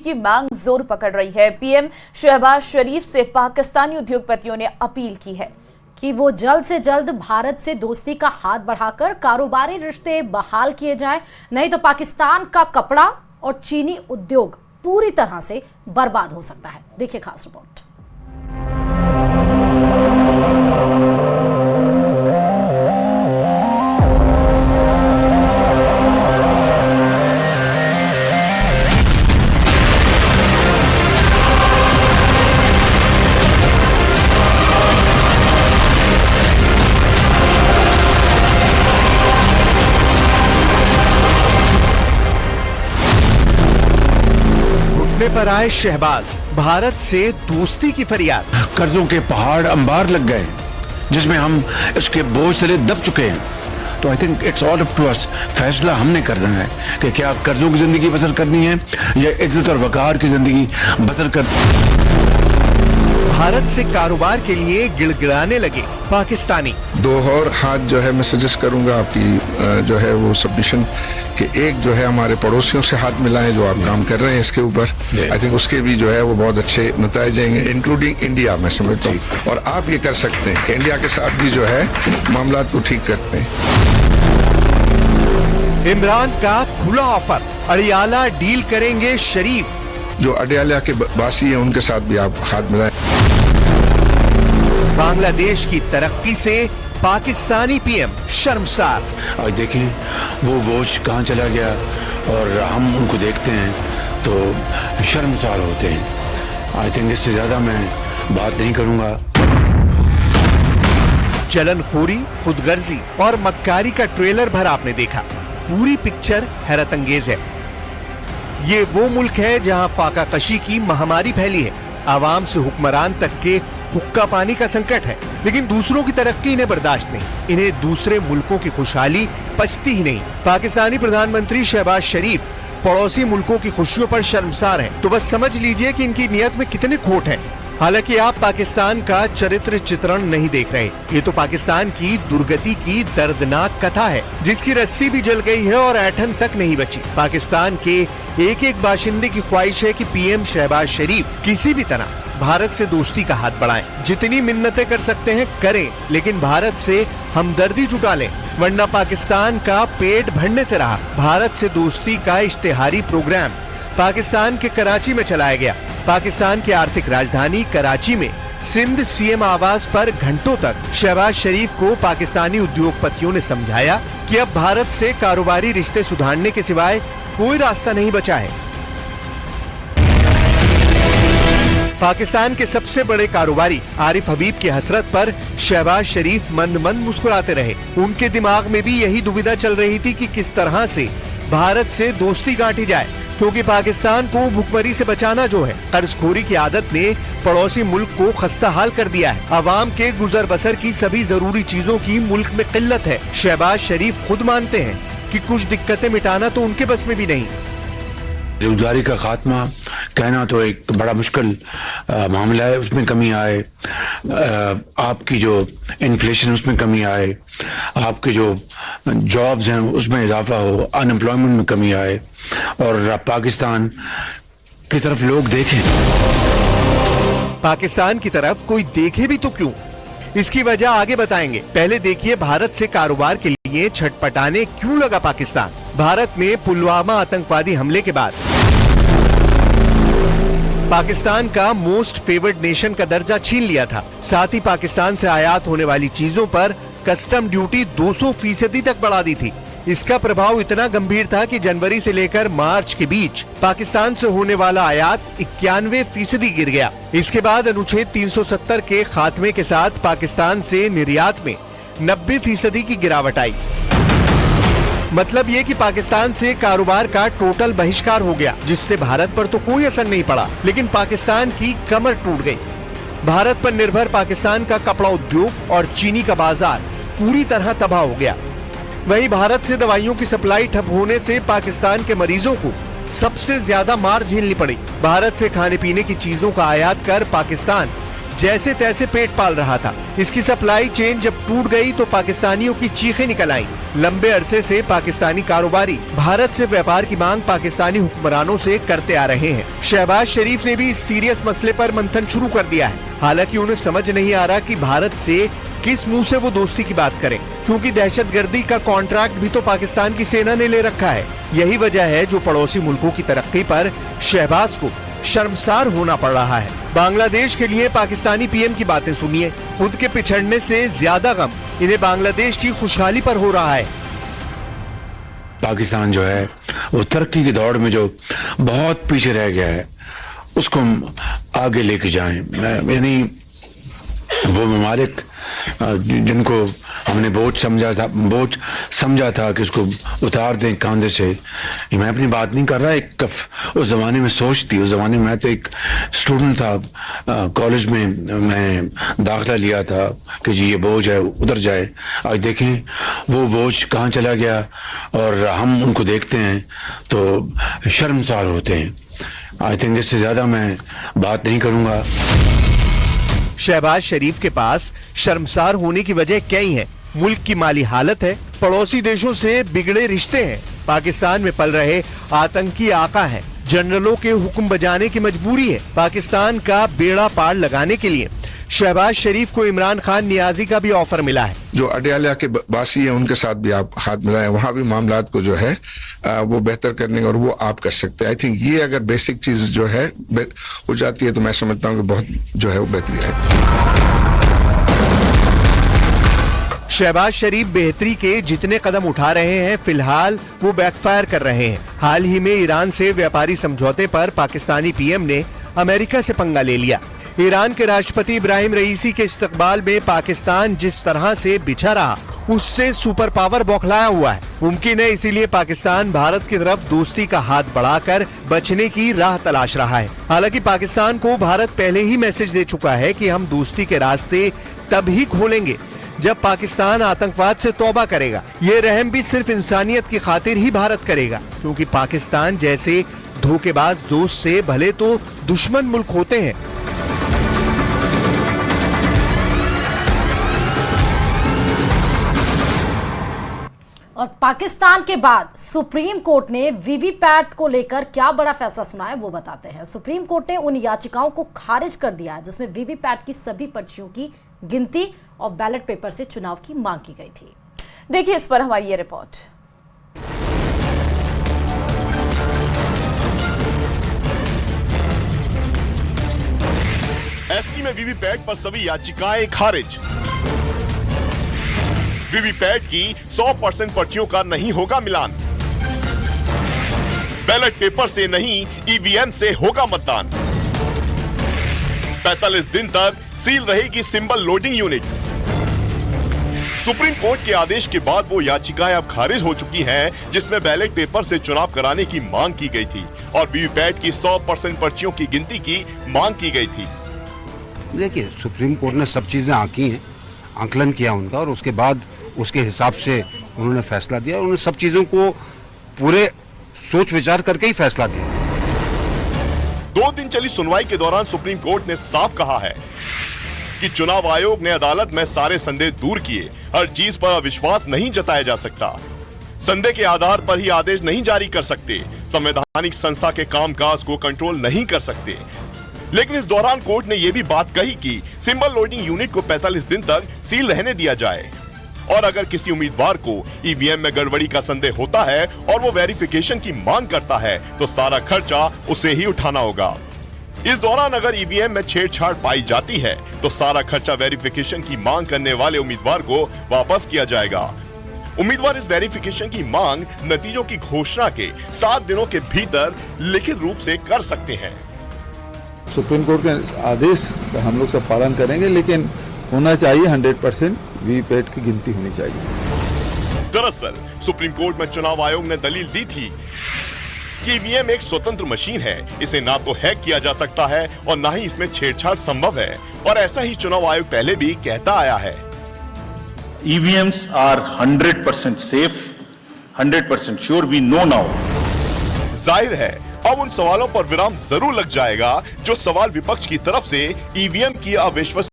की मांग जोर पकड़ रही है। पीएम शहबाज शरीफ से पाकिस्तानी उद्योगपतियों ने अपील की है कि वो जल्द से जल्द भारत से दोस्ती का हाथ बढ़ाकर कारोबारी रिश्ते बहाल किए जाएं, नहीं तो पाकिस्तान का कपड़ा और चीनी उद्योग पूरी तरह से बर्बाद हो सकता है। देखिए खास रिपोर्ट। पर आए शहबाज, भारत से दोस्ती की फरियाद। कर्जों के पहाड़ अंबार लग गए जिसमें हम इसके बोझ तले दब चुके हैं। तो I think it's all up to us. फैसला हमने करना है कि क्या कर्जों की जिंदगी बसर करनी है या इज्जत और वकार की जिंदगी बसर करनी। भारत से कारोबार के लिए गिड़गिड़ाने लगे पाकिस्तानी। दो और हाथ जो है मैं सजेस्ट करूंगा आपकी जो है वो सबमिशन कि एक जो है हमारे पड़ोसियों से हाथ मिलाएं जो आप काम कर रहे हैं इसके ऊपर। आई थिंक उसके भी जो है वो बहुत अच्छे नतीजे आएंगे, इंक्लूडिंग इंडिया मैं समझता हूँ। और आप ये कर सकते हैं कि इंडिया के साथ भी जो है मामला को ठीक करते हैं। इमरान का खुला ऑफर, अड़ियाला डील करेंगे शरीफ। जो अडयाला के बासी है उनके साथ भी आप हाथ मिलाएं। बांग्लादेश की तरक्की से पाकिस्तानी पीएम शर्मसार। आज देखें वो बोझ कहाँ चला गया और हम उनको देखते हैं तो शर्मसार होते हैं। आई थिंक इससे ज्यादा मैं बात नहीं करूंगा। जलनखोरी, खुदगर्जी और मक्कारी का ट्रेलर भर आपने देखा। पूरी पिक्चर हैरत अंगेज है। ये वो मुल्क है जहां फाकाकशी की महामारी फैली है, आवाम से हुक्मरान तक के हुक्का पानी का संकट है, लेकिन दूसरों की तरक्की इन्हें बर्दाश्त नहीं। इन्हें दूसरे मुल्कों की खुशहाली पचती ही नहीं। पाकिस्तानी प्रधानमंत्री शहबाज शरीफ पड़ोसी मुल्कों की खुशियों पर शर्मसार हैं, तो बस समझ लीजिए कि इनकी नियत में कितने खोट है। हालांकि आप पाकिस्तान का चरित्र चित्रण नहीं देख रहे, ये तो पाकिस्तान की दुर्गति की दर्दनाक कथा है, जिसकी रस्सी भी जल गई है और ऐठन तक नहीं बची। पाकिस्तान के एक एक बाशिंदे की ख्वाहिश है कि पीएम शहबाज शरीफ किसी भी तरह भारत से दोस्ती का हाथ बढ़ाएं। जितनी मिन्नतें कर सकते हैं करें, लेकिन भारत से हमदर्दी जुटा लें, वरना पाकिस्तान का पेट भरने से रहा। भारत से दोस्ती का इश्तिहारी प्रोग्राम पाकिस्तान के कराची में चलाया गया। पाकिस्तान की आर्थिक राजधानी कराची में सिंध सीएम आवास पर घंटों तक शहबाज शरीफ को पाकिस्तानी उद्योगपतियों ने समझाया कि अब भारत से कारोबारी रिश्ते सुधारने के सिवाय कोई रास्ता नहीं बचा है। पाकिस्तान के सबसे बड़े कारोबारी आरिफ हबीब की हसरत पर शहबाज शरीफ मंद मंद मुस्कुराते रहे। उनके दिमाग में भी यही दुविधा चल रही थी कि किस तरह से भारत से दोस्ती गांठी जाए, क्योंकि पाकिस्तान को भुखमरी से बचाना जो है, कर्जखोरी की आदत ने पड़ोसी मुल्क को खस्ता हाल कर दिया है। अवाम के गुजर बसर की सभी जरूरी चीजों की मुल्क में किल्लत है। शहबाज शरीफ खुद मानते हैं कि कुछ दिक्कतें मिटाना तो उनके बस में भी नहीं। बेरोजगारी का खात्मा कहना तो एक बड़ा मुश्किल मामला है, उसमें कमी आए। आपकी जो इन्फ्लेशन उसमें कमी आए, आपके जो जॉब्स हैं उसमें इजाफा हो, अनएम्प्लॉयमेंट में कमी आए और पाकिस्तान की तरफ लोग देखें। पाकिस्तान की तरफ कोई देखे भी तो क्यों, इसकी वजह आगे बताएंगे। पहले देखिए भारत से कारोबार के लिए छटपटाने क्यों लगा पाकिस्तान। भारत ने पुलवामा आतंकवादी हमले के बाद पाकिस्तान का मोस्ट फेवर्ड नेशन का दर्जा छीन लिया था। साथ ही पाकिस्तान से आयात होने वाली चीजों पर कस्टम ड्यूटी 200% तक बढ़ा दी थी। इसका प्रभाव इतना गंभीर था कि जनवरी से लेकर मार्च के बीच पाकिस्तान से होने वाला आयात 91% गिर गया। इसके बाद अनुच्छेद 370 के खात्मे के साथ पाकिस्तान से निर्यात में 90% की गिरावट आई। मतलब ये कि पाकिस्तान से कारोबार का टोटल बहिष्कार हो गया, जिससे भारत पर तो कोई असर नहीं पड़ा, लेकिन पाकिस्तान की कमर टूट गई। भारत पर निर्भर पाकिस्तान का कपड़ा उद्योग और चीनी का बाजार पूरी तरह तबाह हो गया। वहीं भारत से दवाइयों की सप्लाई ठप होने से पाकिस्तान के मरीजों को सबसे ज्यादा मार झेलनी पड़ी। भारत से खाने पीने की चीजों का आयात कर पाकिस्तान जैसे तैसे पेट पाल रहा था। इसकी सप्लाई चेन जब टूट गई तो पाकिस्तानियों की चीखें निकल आईं। लंबे अरसे से पाकिस्तानी कारोबारी भारत से व्यापार की मांग पाकिस्तानी हुक्मरानों से करते आ रहे हैं। शहबाज शरीफ ने भी इस सीरियस मसले पर मंथन शुरू कर दिया है। हालांकि उन्हें समझ नहीं आ रहा कि भारत से किस मुंह से वो दोस्ती की बात करें, क्योंकि दहशतगर्दी का कॉन्ट्रैक्ट भी तो पाकिस्तान की सेना ने ले रखा है। यही वजह है जो पड़ोसी मुल्कों की तरक्की पर शहबाज को शर्मसार होना पड़ रहा है। बांग्लादेश के लिए पाकिस्तानी पीएम की बातें सुनिए। खुद के पिछड़ने से ज्यादा गम इन्हें बांग्लादेश की खुशहाली पर हो रहा है। पाकिस्तान जो है वो तरक्की की दौड़ में जो बहुत पीछे रह गया है, उसको हम आगे लेके जाएं। यानी वो ममालिक जिनको हमने बोझ समझा था कि उसको उतार दें कांधे से। मैं अपनी बात नहीं कर रहा, उस जमाने में सोच थी। उस जमाने में मैं तो एक स्टूडेंट था, कॉलेज में मैं दाखिला लिया था कि जी ये बोझ है उतर जाए। आज देखें वो बोझ कहाँ चला गया और हम उनको देखते हैं तो शर्मसार होते हैं। आई थिंक इससे ज्यादा मैं बात नहीं करूंगा। शहबाज शरीफ के पास शर्मसार होने की वजह कई है। मुल्क की माली हालत है, पड़ोसी देशों से बिगड़े रिश्ते हैं, पाकिस्तान में पल रहे आतंकी आका हैं, जनरलों के हुक्म बजाने की मजबूरी है। पाकिस्तान का बेड़ा पार लगाने के लिए शहबाज शरीफ को इमरान खान नियाजी का भी ऑफर मिला है। जो अडयाला के बासी है उनके साथ भी आप हाथ मिलाएं, वहां भी मामलात को जो है वो बेहतर करने और वो आप कर सकते हैं। आई थिंक ये अगर बेसिक चीज जो है हो जाती है तो मैं समझता हूँ कि बहुत जो है वो बेहतरी है। शहबाज शरीफ बेहतरी के जितने कदम उठा रहे हैं फिलहाल वो बैकफायर कर रहे हैं। हाल ही में ईरान से व्यापारी समझौते पर पाकिस्तानी पीएम ने अमेरिका से पंगा ले लिया। ईरान के राष्ट्रपति इब्राहिम रईसी के इस्तकबाल में पाकिस्तान जिस तरह से बिछा रहा उससे सुपर पावर बौखलाया हुआ है। मुमकिन है इसीलिए पाकिस्तान भारत की तरफ दोस्ती का हाथ बढ़ाकर बचने की राह तलाश रहा है। हालांकि पाकिस्तान को भारत पहले ही मैसेज दे चुका है कि हम दोस्ती के रास्ते तब ही खोलेंगे जब पाकिस्तान आतंकवाद से तौबा करेगा। ये रहम भी सिर्फ इंसानियत की खातिर ही भारत करेगा, क्योंकि पाकिस्तान जैसे धोखेबाज दोस्त से भले तो दुश्मन मुल्क होते हैं। और पाकिस्तान के बाद सुप्रीम कोर्ट ने वीवीपैट को लेकर क्या बड़ा फैसला सुना है वो बताते हैं। सुप्रीम कोर्ट ने उन याचिकाओं को खारिज कर दिया है जिसमें वीवीपैट की सभी पर्चियों की गिनती और बैलेट पेपर से चुनाव की मांग की गई थी। देखिए इस पर हमारी ये रिपोर्ट। एससी में वीवीपैट पर सभी याचिकाएं खारिज। वीवीपैट की 100% पर्चियों का नहीं होगा मिलान। बैलेट पेपर से नहीं ईवीएम से होगा मतदान। 45 दिन तक सील रहेगी symbol loading unit. Supreme court के आदेश के बाद वो याचिकाएं अब खारिज हो चुकी हैं जिसमें बैलेट पेपर से चुनाव कराने की मांग की गई थी और वीवीपैट की 100% पर्चियों की गिनती की मांग की गई थी। देखिए, सुप्रीम कोर्ट ने सब चीजें आंकी हैं, आंकलन किया उनका और उसके बाद उसके हिसाब से उन्होंने फैसला दिया। उन्होंने सब चीजों को पूरे सोच विचार करके ही फैसला दिया। 2 दिन चली सुनवाई के दौरान सुप्रीम कोर्ट ने साफ कहा है कि चुनाव आयोग ने अदालत में सारे संदेह दूर किए। हर चीज पर अविश्वास नहीं जताया जा सकता। संदेह के आधार पर ही आदेश नहीं जारी कर सकते। संवैधानिक संस्था के कामकाज को कंट्रोल नहीं कर सकते। लेकिन इस दौरान कोर्ट ने यह भी बात कही कि सिंबल लोडिंग यूनिट को 45 दिन तक सील रहने दिया जाए और अगर किसी उम्मीदवार को ईवीएम में गड़बड़ी का संदेह होता है और वो वेरिफिकेशन की मांग करता है तो सारा खर्चा उसे ही उठाना होगा। इस दौरान अगर ईवीएम में छेड़छाड़ पाई जाती है तो सारा खर्चा वेरिफिकेशन की मांग करने वाले उम्मीदवार को वापस किया जाएगा। उम्मीदवार इस वेरिफिकेशन की मांग नतीजों की घोषणा के 7 दिनों के भीतर लिखित रूप से कर सकते हैं। सुप्रीम कोर्ट के आदेश का हम लोग सब पालन करेंगे, लेकिन होना चाहिए 100% वीवीपैट की गिनती होनी चाहिए। दरअसल सुप्रीम कोर्ट में चुनाव आयोग ने दलील दी थी कि ईवीएम एक स्वतंत्र मशीन है, इसे ना तो हैक किया जा सकता है और ना ही इसमें छेड़छाड़ संभव है और ऐसा ही चुनाव आयोग पहले भी कहता आया है। EVMs are 100% safe, 100% sure, we know now. जाहिर है अब उन सवालों पर विराम जरूर लग जाएगा जो सवाल विपक्ष की तरफ से ईवीएम की अविश्वसनीयता